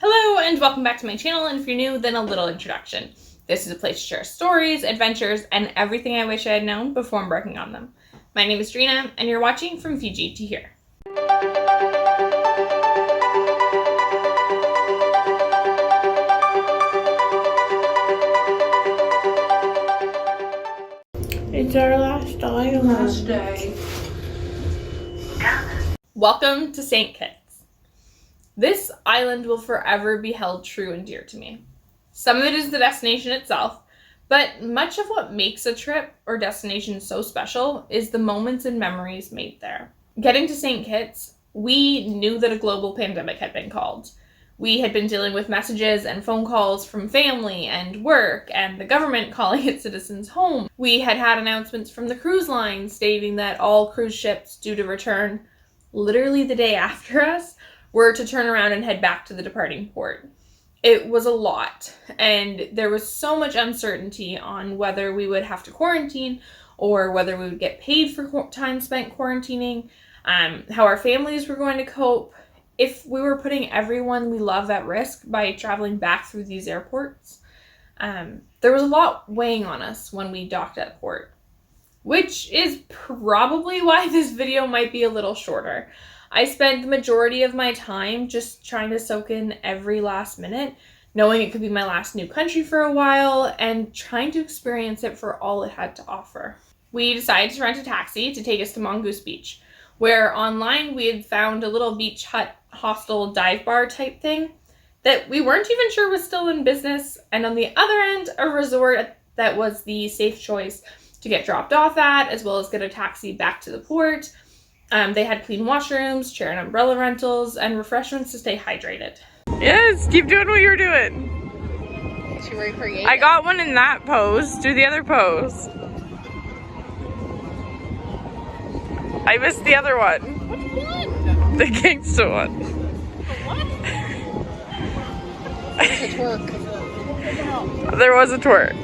Hello and welcome back to my channel, and if you're new, then a little introduction. This is a place to share stories, adventures, and everything I wish I had known before embarking on them. My name is Drina, and you're watching From Fiji to Here. It's our last island. Last day. Welcome to St. Kitts. This island will forever be held true and dear to me. Some of it is the destination itself, but much of what makes a trip or destination so special is the moments and memories made there. Getting to St. Kitts, we knew that a global pandemic had been called. We had been dealing with messages and phone calls from family and work and the government calling its citizens home. We had had announcements from the cruise line stating that all cruise ships due to return literally the day after us were to turn around and head back to the departing port. It was a lot, and there was so much uncertainty on whether we would have to quarantine or whether we would get paid for time spent quarantining, how our families were going to cope, if we were putting everyone we love at risk by traveling back through these airports. There was a lot weighing on us when we docked at port, which is probably why this video might be a little shorter. I spent the majority of my time just trying to soak in every last minute, knowing it could be my last new country for a while, and trying to experience it for all it had to offer. We decided to rent a taxi to take us to Mongoose Beach, where online we had found a little beach hut, hostel, dive bar type thing that we weren't even sure was still in business, and on the other end, a resort that was the safe choice to get dropped off at, as well as get a taxi back to the port. They had clean washrooms, chair and umbrella rentals, and refreshments to stay hydrated. Yes, keep doing what you're doing. She recreated. I got one in that pose. Do the other pose. I missed the other one. Which one? The gangsta one. What? There's a twerk. There was a twerk.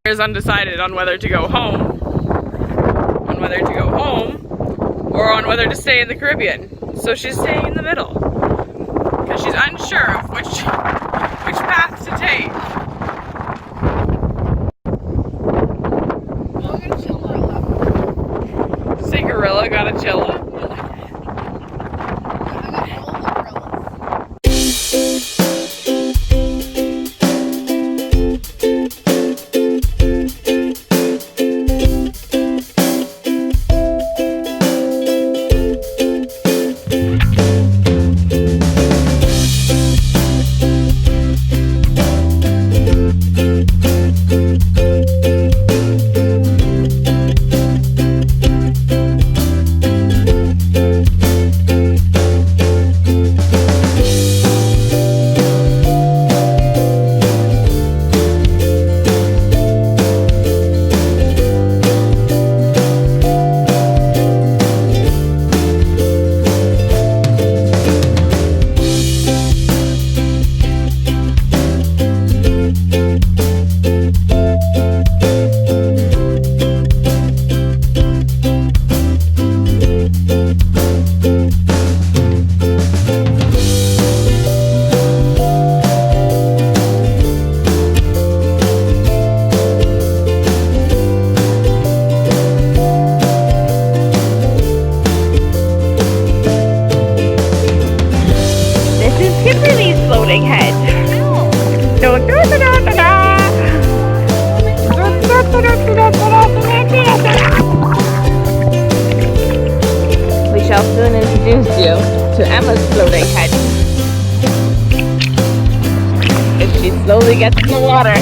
Is undecided on whether to go home, or on whether to stay in the Caribbean. So she's staying in the middle because she's unsure of which path to take. Say gorilla got a chilla. you to Emma's floating head. And she slowly gets in the water.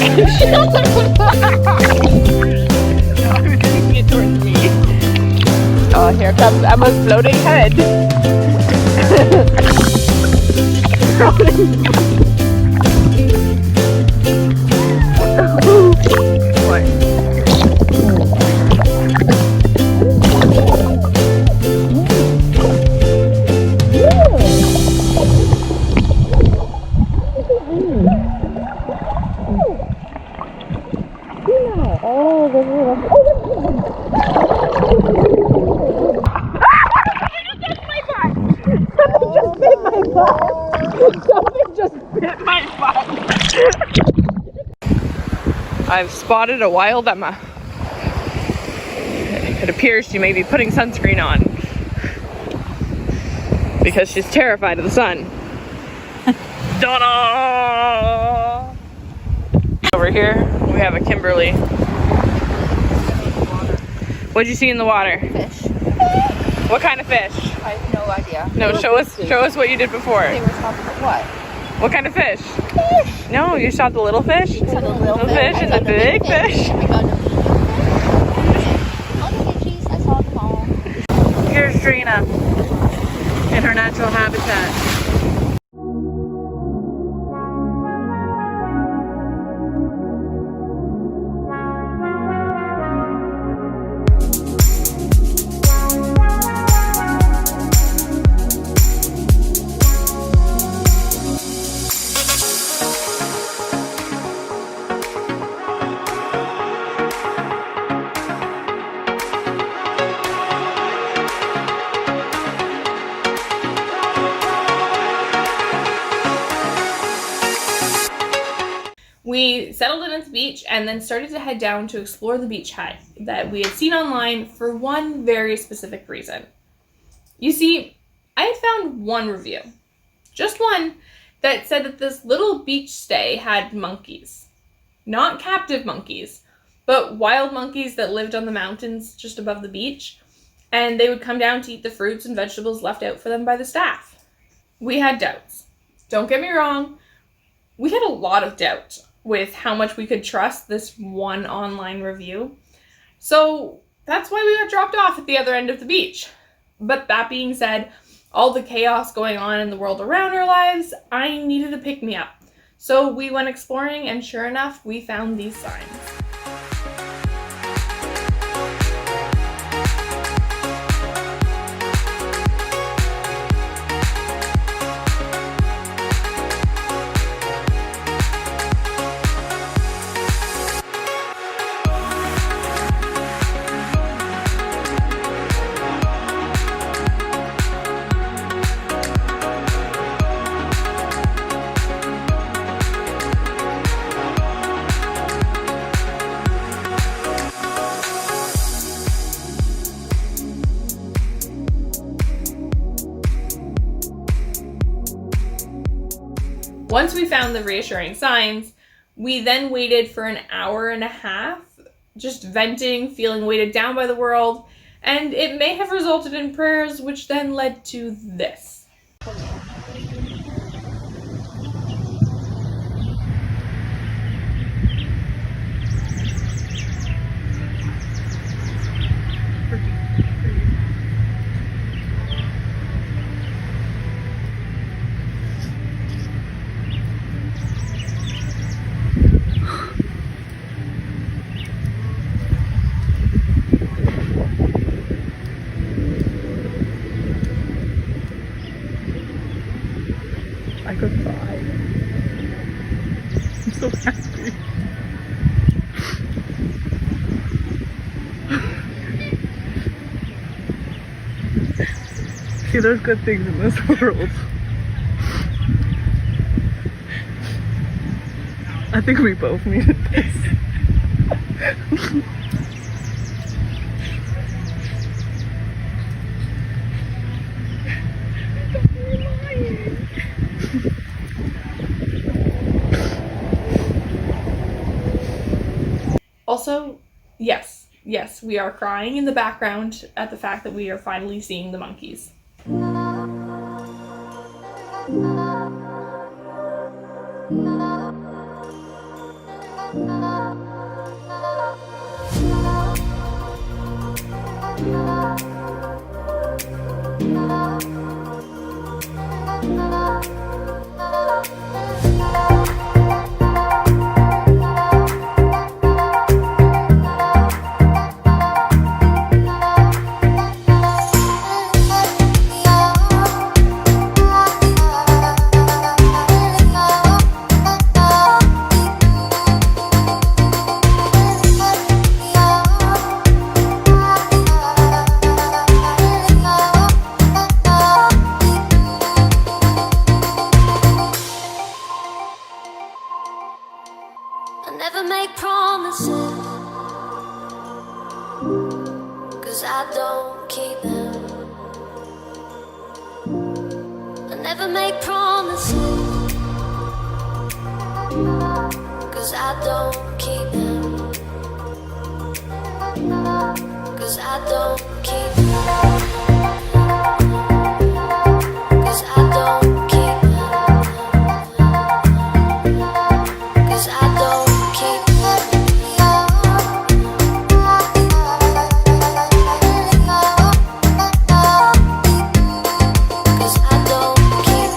It towards me. Oh, here comes Emma's floating head. What? I've spotted a wild Emma. It appears she may be putting sunscreen on because she's terrified of the sun. Ta-da! Over here we have a Kimberly. What'd you see in the water? Fish. What kind of fish? I have no idea. No, show us what you did before. They were talking about what? What kind of fish? Fish. No, you shot the little fish? I saw the little fish and the big fish. I got the all the fishies, I saw them all. Here's Trina in her natural habitat. We settled in at the beach and then started to head down to explore the beachhead that we had seen online for one very specific reason. You see, I had found one review, just one, that said that this little beach stay had monkeys. Not captive monkeys, but wild monkeys that lived on the mountains just above the beach, and they would come down to eat the fruits and vegetables left out for them by the staff. We had doubts. Don't get me wrong, we had a lot of doubt with how much we could trust this one online review. So that's why we got dropped off at the other end of the beach. But that being said, all the chaos going on in the world around our lives, I needed a pick-me-up. So we went exploring, and sure enough, we found these signs. Once we found the reassuring signs, we then waited for an hour and a half, just venting, feeling weighted down by the world, and it may have resulted in prayers, which then led to this. I could cry. I'm so happy. See, there's good things in this world. I think we both needed this. Also, yes, we are crying in the background at the fact that we are finally seeing the monkeys. 'cause I don't keep them. I never make promises, 'cause I don't keep them. 'Cause I don't keep them. 'Cause I don't keep them. 'Cause I don't keep them. 'Cause I don't keep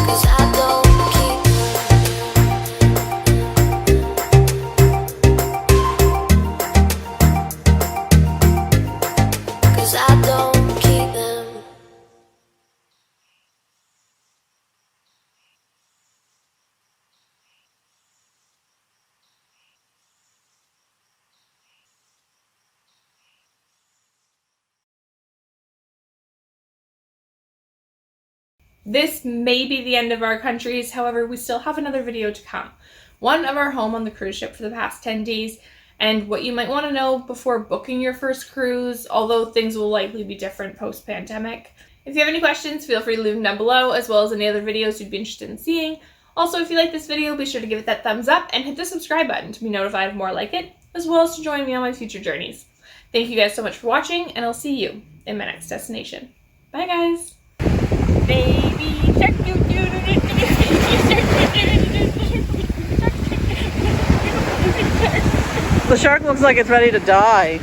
Cause I don't keep Cause I don't keep them. This may be the end of our countries, however, we still have another video to come. One of our home on the cruise ship for the past 10 days, and what you might want to know before booking your first cruise, although things will likely be different post-pandemic. If you have any questions, feel free to leave them down below, as well as any other videos you'd be interested in seeing. Also, if you like this video, be sure to give it that thumbs up and hit the subscribe button to be notified of more like it, as well as to join me on my future journeys. Thank you guys so much for watching, and I'll see you in my next destination. Bye, guys! Baby shark, The shark looks like it's ready to die.